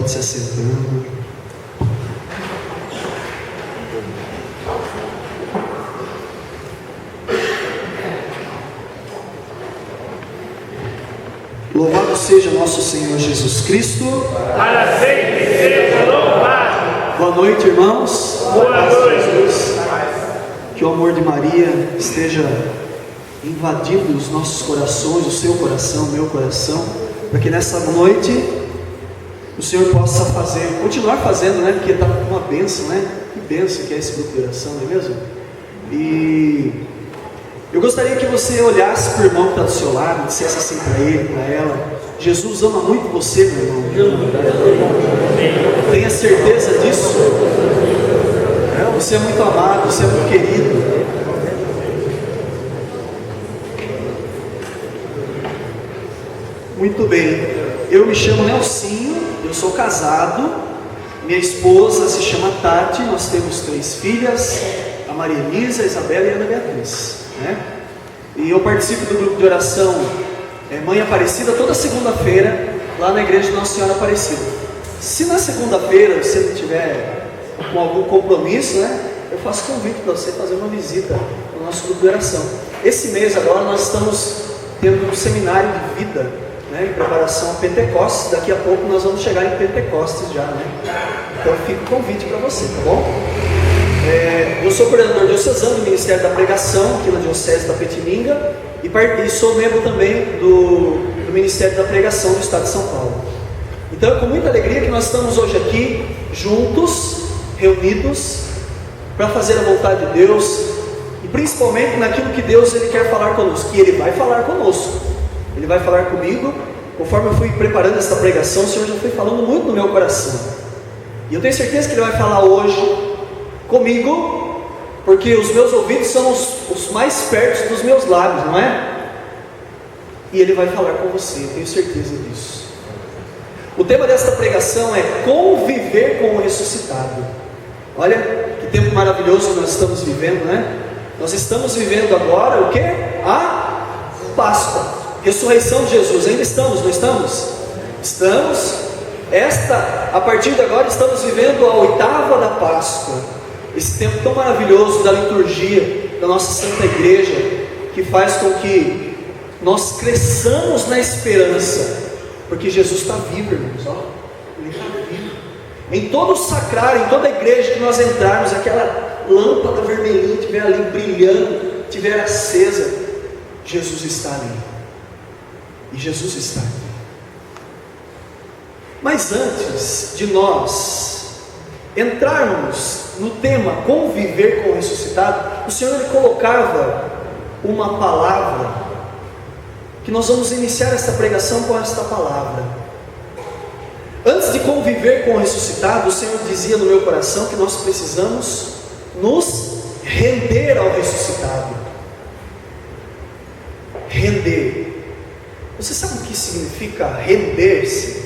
pode se assentando. Louvado seja nosso Senhor Jesus Cristo. Para sempre seja louvado. Boa noite, irmãos. Boa noite. Que o amor de Maria esteja invadindo os nossos corações, o seu coração, o meu coração, para que nessa noite o Senhor possa continuar fazendo, né? Porque está uma bênção, né? Que bênção que é esse grupo de oração, não é mesmo? E eu gostaria que você olhasse para o irmão que está do seu lado, dissesse assim para ele, para ela: Jesus ama muito você, meu irmão. Tenha certeza disso. Você é muito amado, você é muito querido. Muito bem, eu me chamo Nelsinho, eu sou casado, minha esposa se chama Tati, nós temos 3 filhas, a Maria Elisa, a Isabela e a Ana Beatriz, né? E eu participo do grupo de oração Mãe Aparecida toda segunda-feira, lá na igreja de Nossa Senhora Aparecida. Se na segunda-feira você não tiver com algum compromisso, né, eu faço convite para você fazer uma visita no nosso grupo de oração. Esse mês agora nós estamos tendo um seminário de vida, né, em preparação a Pentecostes. Daqui a pouco nós vamos chegar em Pentecostes já, né? Então fica o convite para você, tá bom? Eu sou coordenador diocesano do Ministério da Pregação aqui na Diocese da Petininga e sou membro também do Ministério da Pregação do Estado de São Paulo. Então é com muita alegria que nós estamos hoje aqui juntos, reunidos, para fazer a vontade de Deus e principalmente naquilo que Deus ele quer falar conosco, que Ele vai falar conosco. Ele vai falar comigo. Conforme eu fui preparando essa pregação, o Senhor já foi falando muito no meu coração, e eu tenho certeza que Ele vai falar hoje comigo, porque os meus ouvidos são os mais perto dos meus lábios, não é? E Ele vai falar com você, eu tenho certeza disso. O tema desta pregação é conviver com o ressuscitado. Olha que tempo maravilhoso que nós estamos vivendo, né? Nós estamos vivendo agora o que? A Páscoa, ressurreição de Jesus. Ainda estamos, não estamos? Estamos. A partir de agora estamos vivendo a 8ª da Páscoa. Esse tempo tão maravilhoso da liturgia da nossa Santa Igreja, que faz com que nós cresçamos na esperança, porque Jesus está vivo, irmãos, ó. Ele está vivo. Em todo o sacrário, em toda a igreja que nós entrarmos, aquela lâmpada vermelhinha estiver ali brilhando, estiver acesa, Jesus está ali. E Jesus está aqui. Mas antes de nós entrarmos no tema conviver com o ressuscitado, o Senhor ele colocava uma palavra, que nós vamos iniciar esta pregação com esta palavra. Antes de conviver com o ressuscitado, o Senhor dizia no meu coração que nós precisamos nos render ao ressuscitado. Render. Você sabe o que significa render-se?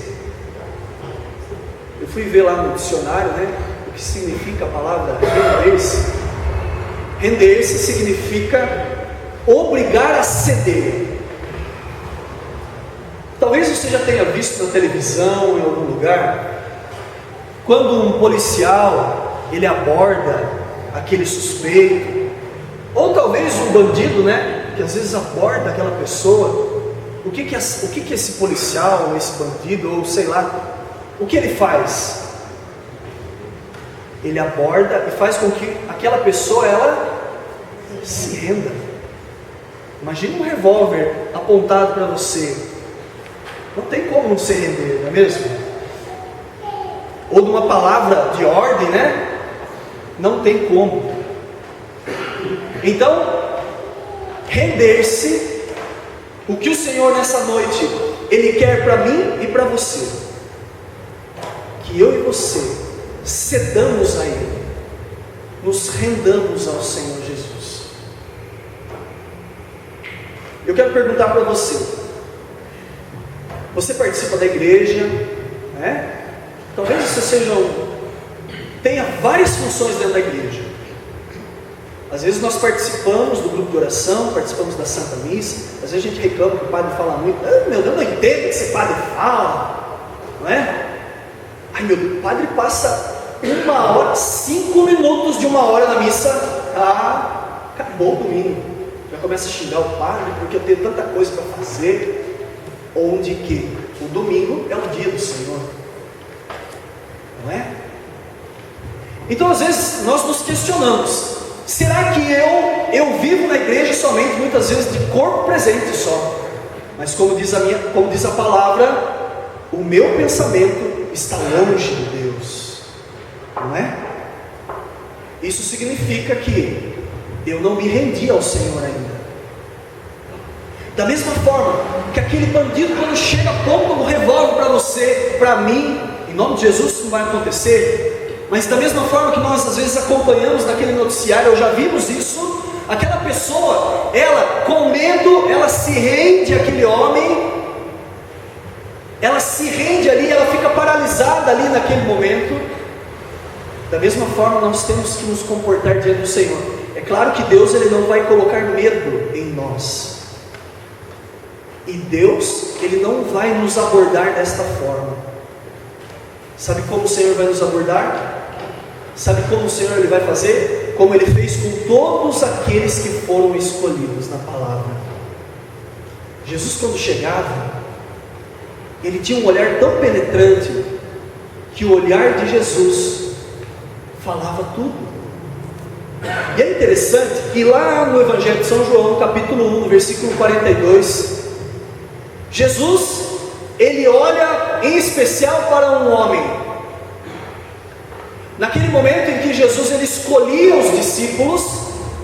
Eu fui ver lá no dicionário, né, o que significa a palavra render-se. Render-se significa obrigar a ceder. Talvez você já tenha visto na televisão, em algum lugar, quando um policial ele aborda aquele suspeito, ou talvez um bandido, né, que às vezes aborda aquela pessoa. O que esse policial, esse bandido, ou sei lá, o que ele faz? Ele aborda e faz com que aquela pessoa ela se renda. Imagina um revólver apontado para você. Não tem como não se render, não é mesmo? Ou de uma palavra de ordem, né? Não tem como. Então, render-se, o que o Senhor nessa noite Ele quer para mim e para você, que eu e você cedamos a Ele, nos rendamos ao Senhor Jesus. Eu quero perguntar para você: você participa da igreja, né? Talvez você tenha várias funções dentro da igreja. Às vezes nós participamos do grupo de oração, participamos da Santa Missa. Às vezes a gente reclama que o padre fala muito. Meu Deus, não entendo o que esse padre fala, não é? Ai meu Deus, o padre passa 1 hora, 5 minutos de 1 hora na missa, acabou o domingo. Já começa a xingar o padre porque eu tenho tanta coisa para fazer. Onde que o domingo é o dia do Senhor, não é? Então às vezes nós nos questionamos: será que eu vivo na igreja somente, muitas vezes de corpo presente só, mas como diz a palavra, o meu pensamento está longe de Deus, não é? Isso significa que eu não me rendi ao Senhor ainda. Da mesma forma que aquele bandido, quando chega, aponta um revólver para você, para mim, em nome de Jesus isso não vai acontecer. Mas da mesma forma que nós às vezes acompanhamos naquele noticiário, já vimos isso, aquela pessoa, ela com medo, ela se rende àquele homem, ela se rende ali, ela fica paralisada ali naquele momento. Da mesma forma nós temos que nos comportar diante do Senhor. É claro que Deus, Ele não vai colocar medo em nós, e Deus, Ele não vai nos abordar desta forma. Sabe como o Senhor vai nos abordar? Sabe como o Senhor Ele vai fazer? Como Ele fez com todos aqueles que foram escolhidos na palavra. Jesus, quando chegava, Ele tinha um olhar tão penetrante, que o olhar de Jesus falava tudo. E é interessante que lá no Evangelho de São João, capítulo 1, versículo 42, Jesus, Ele olha em especial para um homem. Naquele momento em que Jesus Ele escolhia os discípulos,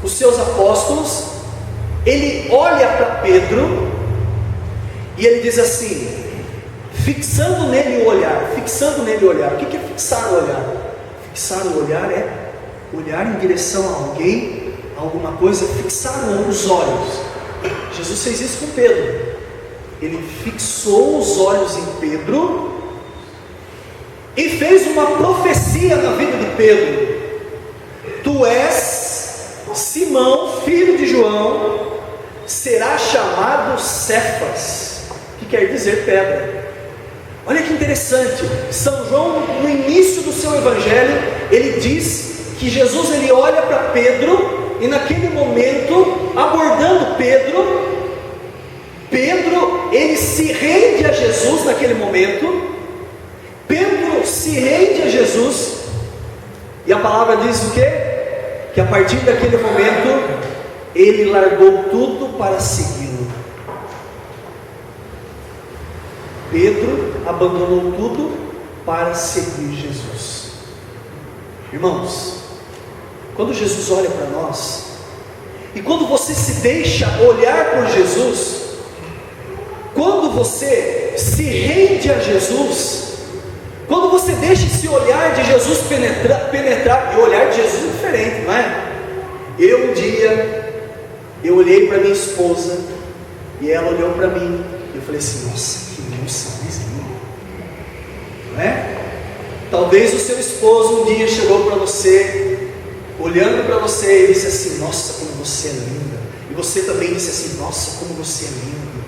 os seus apóstolos, Ele olha para Pedro e Ele diz assim, fixando nele o olhar. O que é fixar o olhar? Fixar o olhar é olhar em direção a alguém, a alguma coisa, fixar os olhos. Jesus fez isso com Pedro. Ele fixou os olhos em Pedro e fez uma profecia na vida de Pedro. Tu és Simão, filho de João, será chamado Cefas, que quer dizer pedra. Olha que interessante, São João, no início do seu evangelho, ele diz que Jesus ele olha para Pedro, e naquele momento, abordando Pedro, ele se rende a Jesus naquele momento. Pedro se rende a Jesus, e a palavra diz o quê? Que a partir daquele momento, ele largou tudo para segui-lo. Pedro abandonou tudo para seguir Jesus. Irmãos, quando Jesus olha para nós, e quando você se deixa olhar por Jesus, quando você se rende a Jesus, quando você deixa esse olhar de Jesus penetrar, e o olhar de Jesus é diferente, não é? Um dia, eu olhei para minha esposa, e ela olhou para mim, e eu falei assim, nossa, que moça mais linda, não é? Talvez o seu esposo um dia chegou para você, olhando para você, e disse assim, nossa, como você é linda, e você também disse assim, nossa, como você é lindo,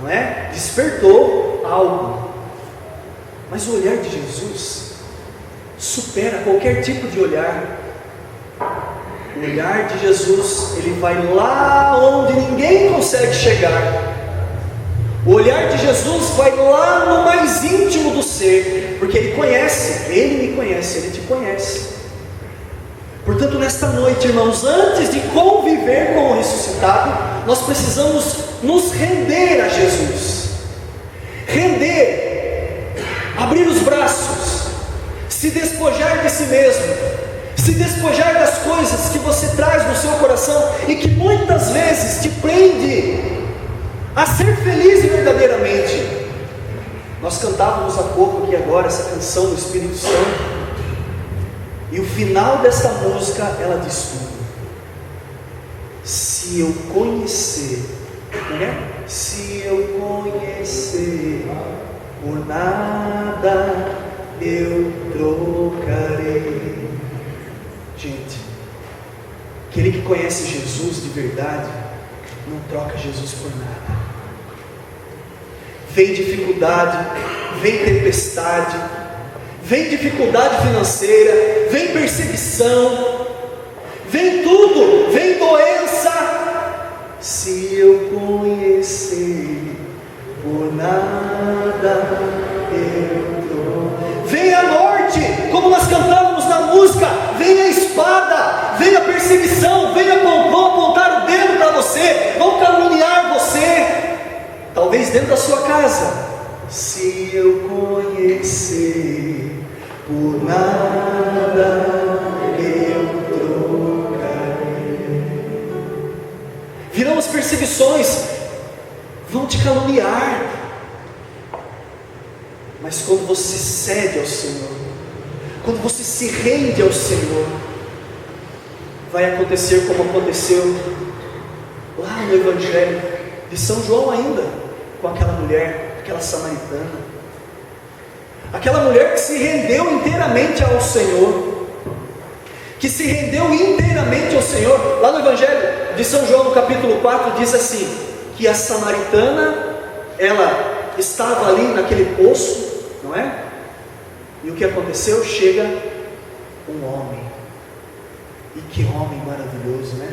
não é? Despertou algo. Mas o olhar de Jesus supera qualquer tipo de olhar. O olhar de Jesus, ele vai lá onde ninguém consegue chegar. O olhar de Jesus vai lá no mais íntimo do ser, porque Ele conhece, Ele me conhece, Ele te conhece. Portanto, nesta noite, irmãos, antes de conviver com o ressuscitado, nós precisamos nos render a Jesus. Render, abrir os braços, se despojar de si mesmo, se despojar das coisas que você traz no seu coração e que muitas vezes te prende a ser feliz verdadeiramente. Nós cantávamos há pouco aqui agora essa canção do Espírito Santo, e o final dessa música ela diz tudo. Se eu conhecer, não é? Se eu conhecer, por nada eu trocarei. Gente, aquele que conhece Jesus de verdade não troca Jesus por nada. Vem dificuldade, vem tempestade, vem dificuldade financeira, vem perseguição, vem tudo, vem doença. Se eu conhecer, por nada eu dou. Vem a morte, como nós cantávamos na música, vem a espada, vem a perseguição, vem vão apontar o dedo para você, vão caluniar você, talvez dentro da sua casa. Se eu conhecer, por nada eu trocarei. Virão as perseguições, vão te caluniar, mas quando você cede ao Senhor, quando você se rende ao Senhor, vai acontecer como aconteceu lá no Evangelho de São João ainda, com aquela mulher, aquela samaritana, aquela mulher que se rendeu inteiramente ao Senhor, que se rendeu inteiramente ao Senhor. Lá no Evangelho de São João, no capítulo 4, diz assim, que a samaritana, ela estava ali naquele poço, não é? E o que aconteceu? Chega um homem, e que homem maravilhoso, né?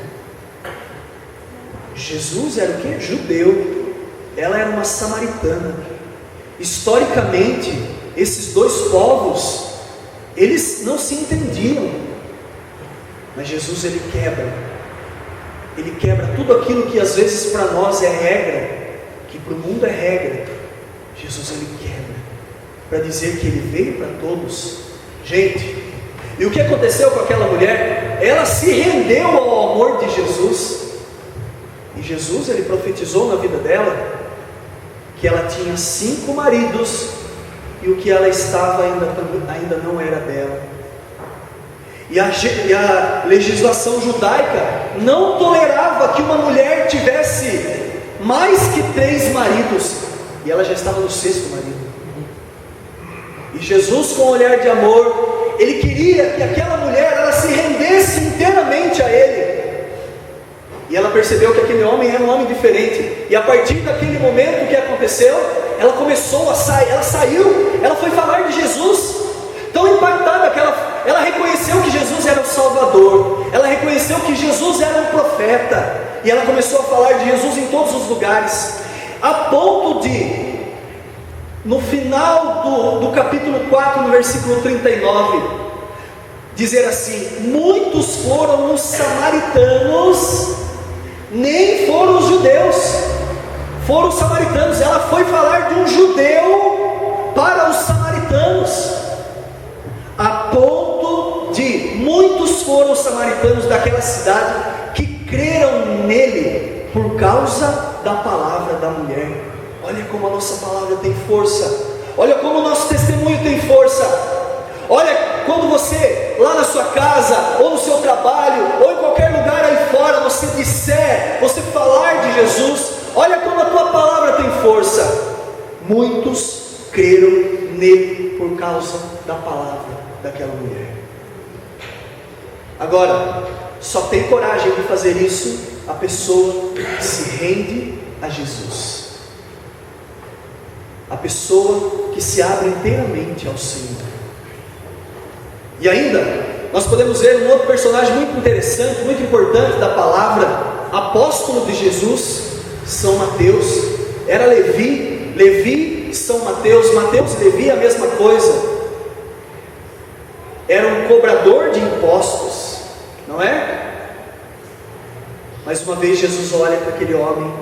Jesus era o que? Judeu, ela era uma samaritana. Historicamente, esses dois povos, eles não se entendiam, mas Jesus ele quebra tudo aquilo que às vezes para nós é regra, que para o mundo é regra. Jesus ele quebra, para dizer que ele veio para todos. Gente, e o que aconteceu com aquela mulher? Ela se rendeu ao amor de Jesus, e Jesus ele profetizou na vida dela, que ela tinha 5 maridos, e o que ela estava ainda não era dela. E a legislação judaica não tolerava que uma mulher tivesse mais que 3 maridos, e ela já estava no 6º marido. E Jesus, com um olhar de amor, ele queria que aquela mulher ela se rendesse inteiramente a ele. E ela percebeu que aquele homem era um homem diferente. E a partir daquele momento, o que aconteceu? Ela começou a sair, ela foi falar de Jesus. Tão impactada que ela reconheceu que Jesus era o Salvador, ela reconheceu que Jesus era um profeta, e ela começou a falar de Jesus em todos os lugares, a ponto de, no final do capítulo 4, no versículo 39, dizer assim: muitos foram os samaritanos, nem foram os judeus, foram os samaritanos. Ela foi falar de um judeu para os samaritanos, a ponto de muitos foram os samaritanos daquela cidade que creram nele por causa da palavra da mulher. Olha como a nossa palavra tem força, olha como o nosso testemunho tem força. Olha, quando você, lá na sua casa, ou no seu trabalho, ou em qualquer lugar aí fora, você disser, você falar de Jesus, olha como a tua palavra tem força. Muitos creram nele por causa da palavra daquela mulher. Agora, só tem coragem de fazer isso a pessoa que se rende a Jesus, a pessoa que se abre inteiramente ao Senhor. E ainda, nós podemos ver um outro personagem muito interessante, muito importante da palavra, apóstolo de Jesus, São Mateus. Era Levi, São Mateus. Mateus e Levi a mesma coisa. Era um cobrador de impostos, não é? Mais uma vez Jesus olha para aquele homem,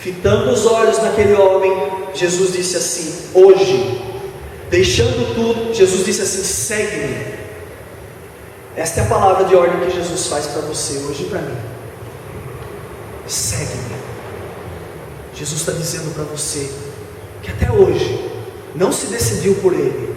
fitando os olhos naquele homem, Jesus disse assim: hoje, deixando tudo, Jesus disse assim: segue-me. Esta é a palavra de ordem que Jesus faz para você hoje e para mim. Segue-me. Jesus está dizendo para você que até hoje não se decidiu por Ele,